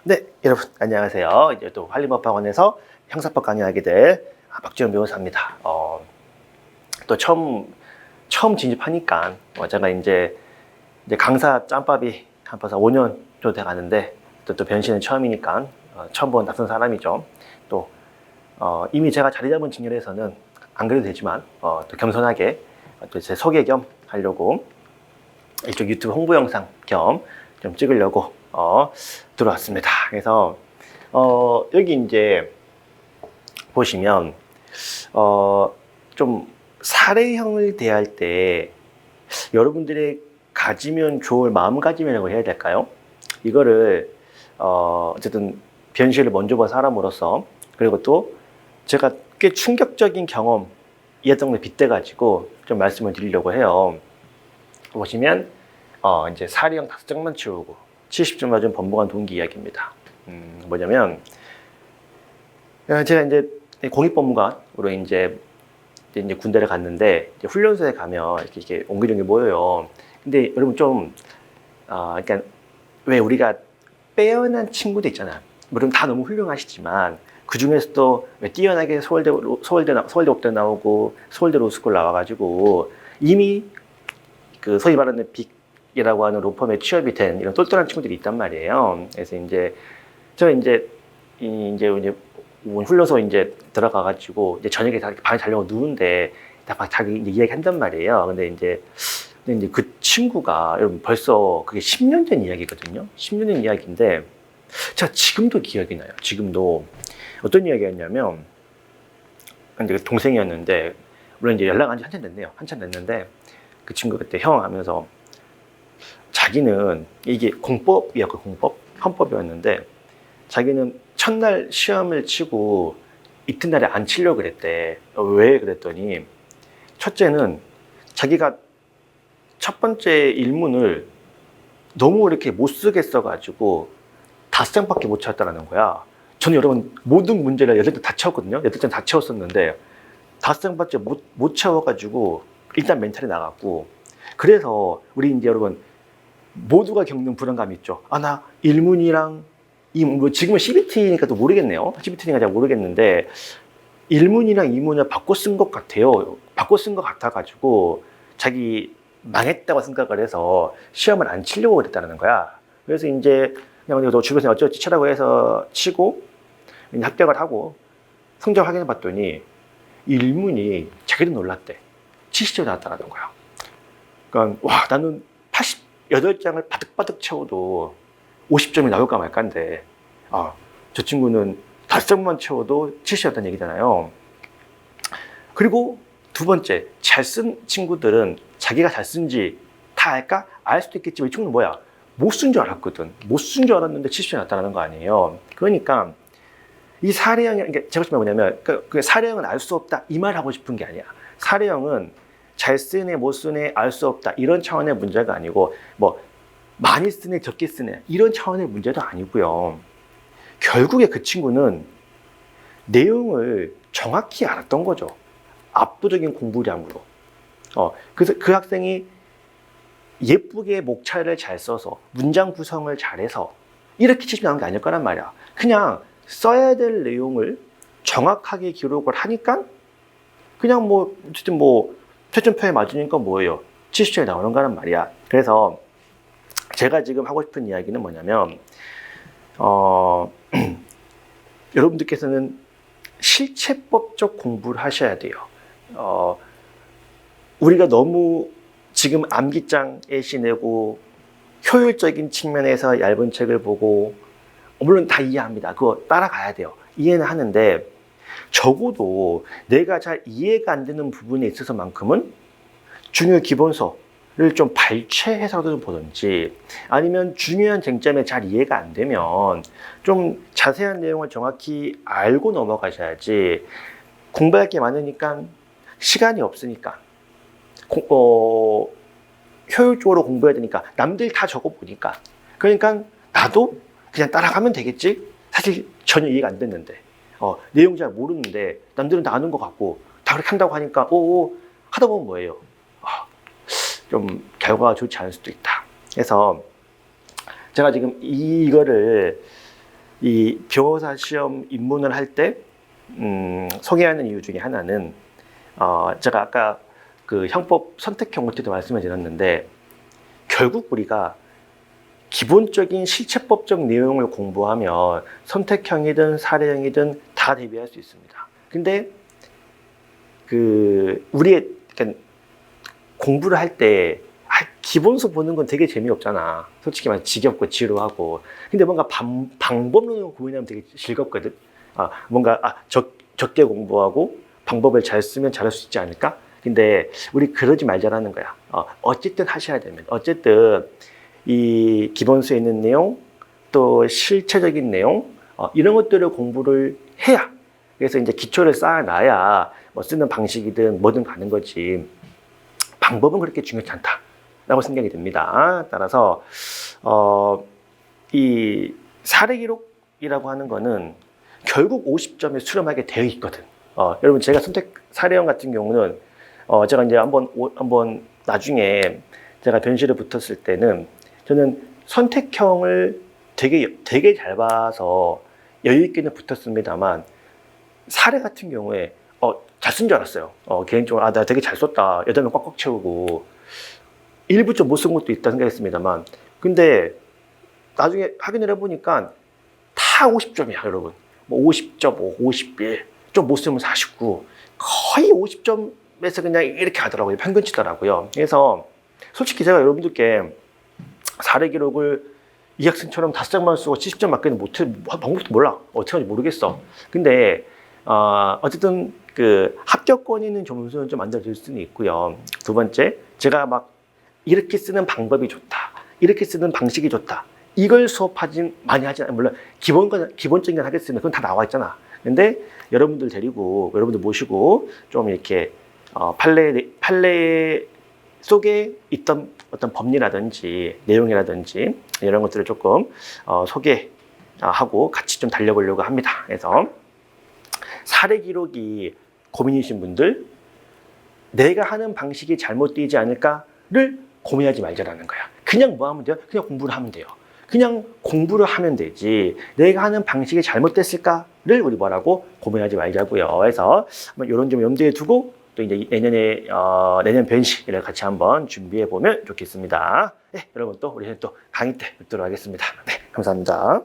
네, 여러분 안녕하세요. 이제 또 한림법학원에서 형사법 강의하게 될 박지원 변호사입니다. 또 처음 진입하니까 제가 이제 강사 짬밥이 한 벌써 5년 정도 돼 가는데 또 변신은 처음이니까 처음 본 낯선 사람이죠. 또 이미 제가 자리 잡은 직렬에서는 안 그래도 되지만 또 겸손하게 또 제 소개 겸 하려고 이쪽 유튜브 홍보 영상 겸 좀 찍으려고 들어왔습니다. 그래서 여기 이제 보시면 좀 사례형을 대할 때 여러분들이 가지면 좋을 마음가짐이라고 해야 될까요? 이거를 어쨌든 변실을 먼저 본 사람으로서, 그리고 또 제가 꽤 충격적인 경험이었던 걸 빗대가지고 좀 말씀을 드리려고 해요. 보시면 이제 사례형 5장만 치우고 70점 맞은 법무관 동기 이야기입니다. 뭐냐면 제가 이제 공익법무관으로 이제 군대를 갔는데 이제 훈련소에 가면 이렇게 옹기종기 모여요. 근데 여러분 좀 그러니까 왜 우리가 빼어난 친구들 있잖아. 물론 다 너무 훌륭하시지만 그 중에서도 왜 뛰어나게 서울대 법대 나오고 서울대 로스쿨 나와가지고 이미 그 소위 말하는 빅이라고 하는 로펌에 취업이 된 이런 똘똘한 친구들이 있단 말이에요. 그래서 이제 저 이제 훈련소 이제 들어가가지고 이제 저녁에 다 방에 자려고 누운데 다 자기 이야기 한단 말이에요. 근데 이제 그 친구가 여러분 벌써 그게 10년 전 이야기거든요. 10년 전 이야기인데 제가 지금도 기억이 나요. 지금도 어떤 이야기였냐면 이제 동생이었는데 물론 이제 연락한 지 한참 됐네요. 한참 됐는데 그 친구 그때 형 하면서 자기는 이게 공법이었고 헌법이었는데 자기는 첫날 시험을 치고 이튿날에 안 치려고 그랬대. 왜 그랬더니 첫째는 자기가 첫 번째 일문을 너무 이렇게 못 쓰겠어가지고 5장밖에 못 채웠다는 거야. 저는 여러분 모든 문제를 8장 다 채웠거든요. 8장 다 채웠었는데 5장밖에 못 채워가지고 일단 멘탈이 나갔고, 그래서 우리 이제 여러분 모두가 겪는 불안감 있죠. 나 일문이랑 뭐 지금은 CBT니까 또 모르겠네요. CBT니까 잘 모르겠는데 일문이랑 이문을 바꿔 쓴 것 같아요. 바꿔 쓴 것 같아가지고 자기 망했다고 생각을 해서 시험을 안 치려고 그랬다는 거야. 그래서 이제 그냥 너 주변에 어쩌지 치라고 해서 치고 합격을 하고 성적 확인해 봤더니 일문이 자기도 놀랐대. 70점 나왔다는 거야. 그러니까 와, 나는 88장을 바득바득 채워도 50점이 나올까 말까인데 저 친구는 5장만 채워도 70이었다는 얘기잖아요. 그리고 두 번째, 잘 쓴 친구들은 자기가 잘 쓴지 다 알까? 알 수도 있겠지만 이 친구는 뭐야? 못 쓴 줄 알았거든. 못 쓴 줄 알았는데 70점이 나왔다는 거 아니에요. 그러니까 이 사례형이, 그러니까 제가 싶은 건 뭐냐면 그 사례형은 알 수 없다 이 말 하고 싶은 게 아니야. 사례형은 잘 쓰네 못 쓰네 알 수 없다 이런 차원의 문제가 아니고 뭐 많이 쓰네 적게 쓰네 이런 차원의 문제도 아니고요. 결국에 그 친구는 내용을 정확히 알았던 거죠. 압도적인 공부량으로. 그래서 그 학생이 예쁘게 목차를 잘 써서 문장 구성을 잘해서 이렇게 70 나온 게 아닐 거란 말이야. 그냥 써야 될 내용을 정확하게 기록을 하니까 그냥 뭐 어쨌든 뭐 채점표에 맞으니까 뭐예요? 70점이 나오는 거란 말이야. 그래서 제가 지금 하고 싶은 이야기는 뭐냐면 여러분들께서는 실체법적 공부를 하셔야 돼요. 우리가 너무 지금 암기장에 시내고 효율적인 측면에서 얇은 책을 보고 물론 다 이해합니다. 그거 따라가야 돼요. 이해는 하는데 적어도 내가 잘 이해가 안 되는 부분에 있어서만큼은 중요 기본서를 좀 발췌해서라도 좀 보든지 아니면 중요한 쟁점에 잘 이해가 안 되면 좀 자세한 내용을 정확히 알고 넘어가셔야지. 공부할 게 많으니까 시간이 없으니까 효율적으로 공부해야 되니까 남들 다 적어보니까 그러니까 나도 그냥 따라가면 되겠지? 사실 전혀 이해가 안 됐는데 내용 잘 모르는데 남들은 다 아는 것 같고 다 그렇게 한다고 하니까 하다 보면 뭐예요? 좀 결과가 좋지 않을 수도 있다. 그래서 제가 지금 이거를 이 변호사 시험 입문을 할 때 소개하는 이유 중에 하나는 제가 아까 그 형법 선택형 때도 말씀을 드렸는데 결국 우리가 기본적인 실체법적 내용을 공부하면 선택형이든 사례형이든 다 대비할 수 있습니다. 근데 그 우리의 그러니까 공부를 할 때 기본서 보는 건 되게 재미없잖아. 솔직히 말해 지겹고 지루하고. 근데 뭔가 방법론을 고민하면 되게 즐겁거든. 뭔가 적게 공부하고 방법을 잘 쓰면 잘할 수 있지 않을까? 근데 우리 그러지 말자라는 거야. 어쨌든 하셔야 됩니다. 어쨌든 이 기본서에 있는 내용 또 실체적인 내용 이런 것들을 공부를 해야 그래서 이제 기초를 쌓아놔야 뭐 쓰는 방식이든 뭐든 가는 거지 방법은 그렇게 중요하지 않다라고 생각이 듭니다. 따라서 이 사례 기록이라고 하는 거는 결국 50점에 수렴하게 되어 있거든. 여러분 제가 선택 사례형 같은 경우는 제가 이제 한번 나중에 제가 변실에 붙었을 때는 저는 선택형을 되게 잘 봐서 여유 있게는 붙었습니다만 사례 같은 경우에 잘 쓴 줄 알았어요. 개인적으로 나 되게 잘 썼다. 8명 꽉꽉 채우고 일부 좀 못 쓴 것도 있다 생각했습니다만 근데 나중에 확인을 해보니까 다 50점이야 여러분. 뭐 50.5, 51, 좀 못 쓰면 49 거의 50점에서 그냥 이렇게 하더라고요. 평균치더라고요. 그래서 솔직히 제가 여러분들께 사례 기록을 이 학생처럼 5장만 쓰고 70점 맞게는 못해 방법도 몰라. 어떻게 하는지 모르겠어. 근데 어쨌든 그 합격권이 있는 점수는 좀 만들어질 수는 있고요. 두 번째, 제가 막 이렇게 쓰는 방법이 좋다, 이렇게 쓰는 방식이 좋다. 이걸 많이 하지 않아요. 물론 기본적인 건 하겠으면 그건 다 나와 있잖아. 근데 여러분들 데리고 여러분들 모시고 좀 이렇게 판례 속에 있던 어떤 법리라든지 내용이라든지 이런 것들을 조금 소개하고 같이 좀 달려보려고 합니다. 그래서 사례 기록이 고민이신 분들 내가 하는 방식이 잘못되지 않을까를 고민하지 말자라는 거야. 그냥 뭐 하면 돼요? 그냥 공부를 하면 돼요. 그냥 공부를 하면 되지 내가 하는 방식이 잘못됐을까를 우리 뭐라고 고민하지 말자고요. 그래서 이런 점 염두에 두고 또 이제 내년 변시를 같이 한번 준비해 보면 좋겠습니다. 네, 여러분 또 우리는 또 강의 때 뵙도록 하겠습니다. 네, 감사합니다.